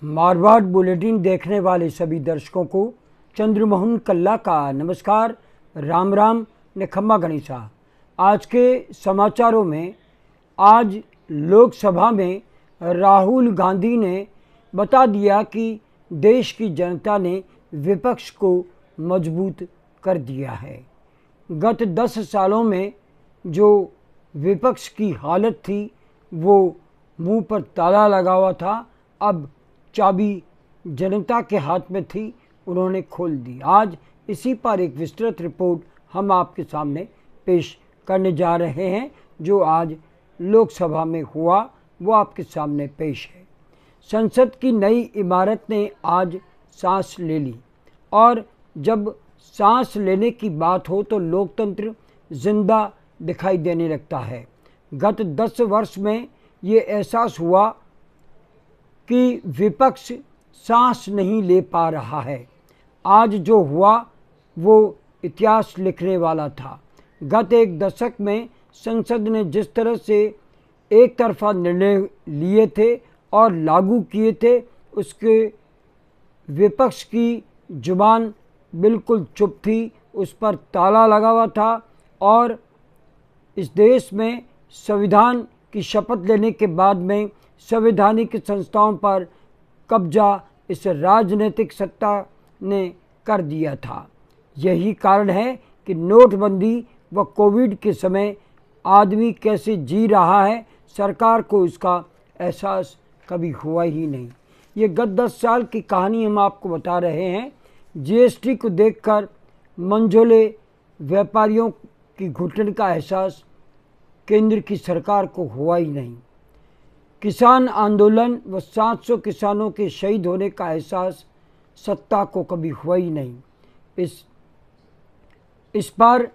Marwar bulletin देखने वाले सभी दर्शकों को चंद्रमोहन कल्ला का नमस्कार, राम राम ने खम्मा गणिसा। आज के समाचारों में आज लोकसभा में राहुल गांधी ने बता दिया कि देश की जनता ने विपक्ष को मजबूत कर दिया है। गत 10 सालों में जो विपक्ष की हालत थी वो मुंह पर ताला लगा हुआ था, अब चाबी जनता के हाथ में थी, उन्होंने खोल दी। आज इसी पर एक विस्तृत रिपोर्ट हम आपके सामने पेश करने जा रहे हैं। जो आज लोकसभा में हुआ वो आपके सामने पेश है। संसद की नई इमारत ने आज सांस ले ली, और जब सांस लेने की बात हो तो लोकतंत्र जिंदा दिखाई देने लगता है। गत 10 वर्ष में ये एहसास हुआ कि विपक्ष सांस नहीं ले पा रहा है। आज जो हुआ वो इतिहास लिखने वाला था। गत एक दशक में संसद ने जिस तरह से एक तरफा निर्णय लिए थे और लागू किए थे, उसके विपक्ष की जुबान बिल्कुल चुप थी, उस पर ताला लगा हुआ था। और इस देश में संविधान की शपथ लेने के बाद में संवैधानिक संस्थाओं पर कब्जा इस राजनीतिक सत्ता ने कर दिया था। यही कारण है कि नोटबंदी व कोविड के समय आदमी कैसे जी रहा है, सरकार को इसका एहसास कभी हुआ ही नहीं। ये गत 10 साल की कहानी हम आपको बता रहे हैं। जीएसटी को देखकर मंझोले व्यापारियों की घुटन का एहसास केंद्र की सरकार को हुआ ही नहीं। किसान आंदोलन व 700 किसानों के शहीद होने का एहसास सत्ता को कभी हुआ ही नहीं। इस पर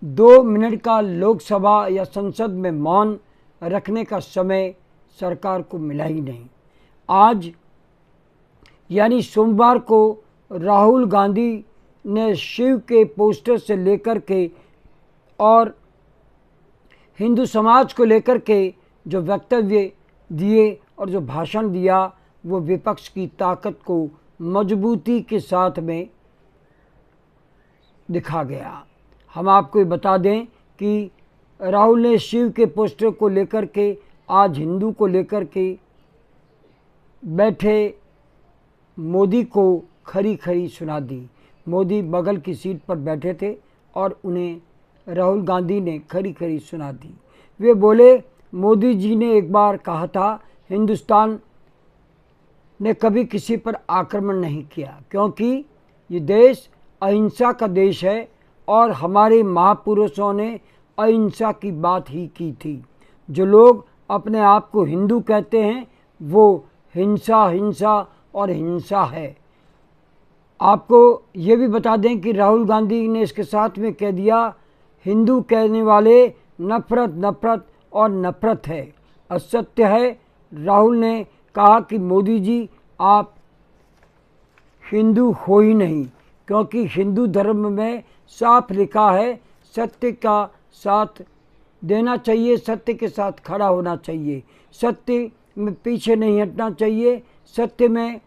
2 मिनट का लोकसभा या संसद में मौन रखने का समय सरकार को मिला ही नहीं। आज यानी सोमवार को राहुल गांधी ने शिव के पोस्टर से लेकर के और हिंदू समाज को लेकर के जो वक्तव्य दिए और जो भाषण दिया, वो विपक्ष की ताकत को मजबूती के साथ में दिखा गया। हम आपको बता दें कि राहुल ने शिव के पोस्टर को लेकर के आज हिंदू को लेकर के बैठे मोदी को खरी खरी सुना दी। मोदी बगल की सीट पर बैठे थे और उन्हें राहुल गांधी ने खरी खरी सुना दी। वे बोले, मोदी जी ने एक बार कहा था हिंदुस्तान ने कभी किसी पर आक्रमण नहीं किया, क्योंकि ये देश अहिंसा का देश है और हमारे महापुरुषों ने अहिंसा की बात ही की थी। जो लोग अपने आप को हिंदू कहते हैं वो हिंसा हिंसा और हिंसा है। आपको ये भी बता दें कि राहुल गांधी ने इसके साथ में कह दिया, हिंदू कहने वाले नफरत नफरत और नफरत है, असत्य है। राहुल ने कहा कि मोदी जी आप हिंदू हो ही नहीं, क्योंकि हिंदू धर्म में साफ लिखा है सत्य का साथ देना चाहिए, सत्य के साथ खड़ा होना चाहिए, सत्य में पीछे नहीं हटना चाहिए, सत्य में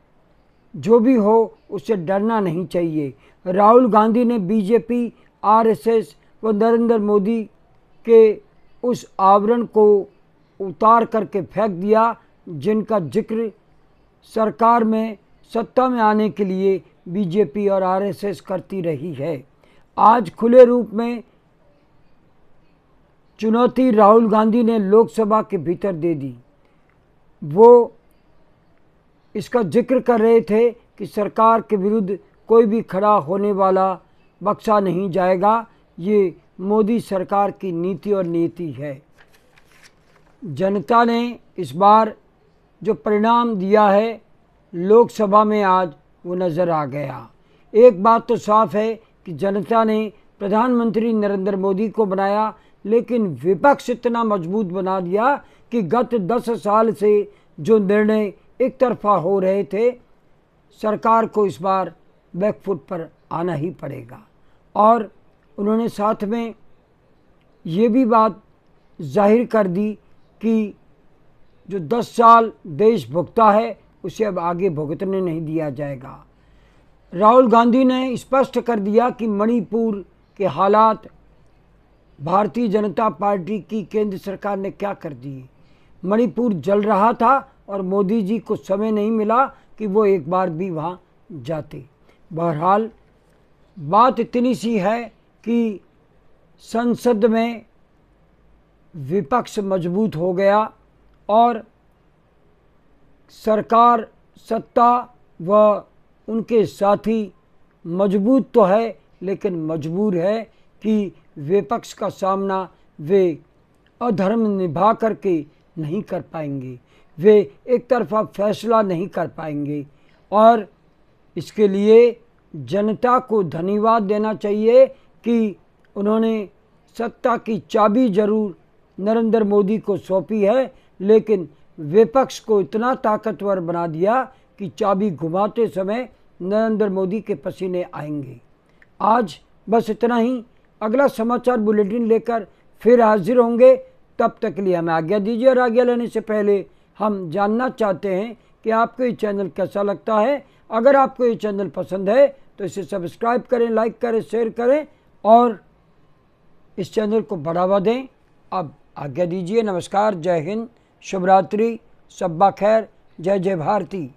जो भी हो उससे डरना नहीं चाहिए। राहुल गांधी ने बीजेपी, आरएसएस व नरेंद्र मोदी के उस आवरण को उतार करके फेंक दिया जिनका जिक्र सरकार में सत्ता में आने के लिए बीजेपी और आरएसएस करती रही है। आज खुले रूप में चुनौती राहुल गांधी ने लोकसभा के भीतर दे दी। वो इसका जिक्र कर रहे थे कि सरकार के विरुद्ध कोई भी खड़ा होने वाला बख्शा नहीं जाएगा। ये मोदी सरकार की नीति और नीति है। जनता ने इस बार जो परिणाम दिया है लोकसभा में आज वो नज़र आ गया। एक बात तो साफ है कि जनता ने प्रधानमंत्री नरेंद्र मोदी को बनाया, लेकिन विपक्ष इतना मजबूत बना दिया कि गत 10 साल से जो निर्णय एक तरफा हो रहे थे, सरकार को इस बार बैकफुट पर आना ही पड़ेगा। और उन्होंने साथ में ये भी बात जाहिर कर दी कि जो 10 साल देश भुगता है उसे अब आगे भुगतने नहीं दिया जाएगा। राहुल गांधी ने स्पष्ट कर दिया कि मणिपुर के हालात भारतीय जनता पार्टी की केंद्र सरकार ने क्या कर दिए। मणिपुर जल रहा था और मोदी जी को समय नहीं मिला कि वो एक बार भी वहाँ जाते। बहरहाल बात इतनी सी है कि संसद में विपक्ष मजबूत हो गया और सरकार, सत्ता व उनके साथी मजबूत तो है लेकिन मजबूर है कि विपक्ष का सामना वे अधर्म निभा करके नहीं कर पाएंगे, वे एक तरफा फैसला नहीं कर पाएंगे। और इसके लिए जनता को धन्यवाद देना चाहिए कि उन्होंने सत्ता की चाबी जरूर नरेंद्र मोदी को सौंपी है, लेकिन विपक्ष को इतना ताकतवर बना दिया कि चाबी घुमाते समय नरेंद्र मोदी के पसीने आएंगे। आज बस इतना ही। अगला समाचार बुलेटिन लेकर फिर हाजिर होंगे। तब तक के लिए हमें आज्ञा दीजिए और आज्ञा लेने से पहले हम जानना चाहते हैं कि आपको ये चैनल कैसा लगता है। अगर आपको ये चैनल पसंद है तो इसे सब्सक्राइब करें, लाइक करें, शेयर करें और इस चैनल को बढ़ावा दें। अब आज्ञा दीजिए। नमस्कार, जय हिंद, शुभ रात्रि, शब्बा खैर, जय जय भारती।